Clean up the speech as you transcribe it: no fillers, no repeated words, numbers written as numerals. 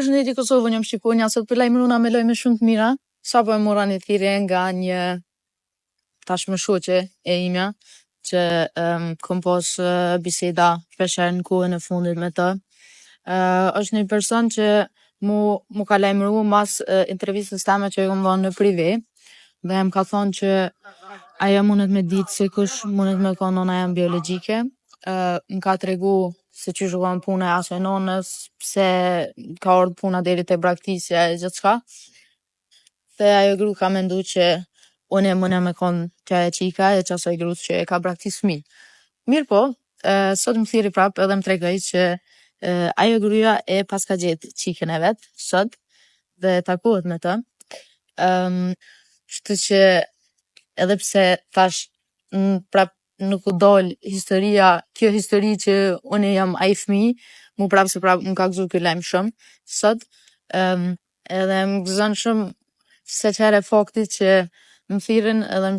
Përshëndetje Kosovën, jam Shqiponja, sot për lajmëruna me lojme shumë të mira. Sapo e mora një thirrje nga një tashmëshoqe e imja, që kom pas biseda shpeshherë në kohën e fundit me të. Është një person që mu ka lajmëru mas intervistës teme që e kom dhënë në privé, dhe më ka thonë që ajo mundet me ditë se kush mundet me konë nona jam biologjike. Më ka tregu se çysh u kon puna e asaj nonës, pse ka ardhur puna deri te braktisja e gjithçka. Dhe ajo gru ka mendu që unë munja me kon që e qika e që asaj gru që e ka braktis fëmijë. Mirë po, sot më thiri prap edhe më tregoj që ajo gruja e pas ka gjetë qikën e vet sot dhe takohet me të. Kështu që edhe pse thash prap nuk u dol historia, kjo histori që unë jam ai fëmijë, mu prap se prap më ka gëzu ky lajm shumë sot. Edhe më gëzon shumë se çfarë fakti që më thirrën edhe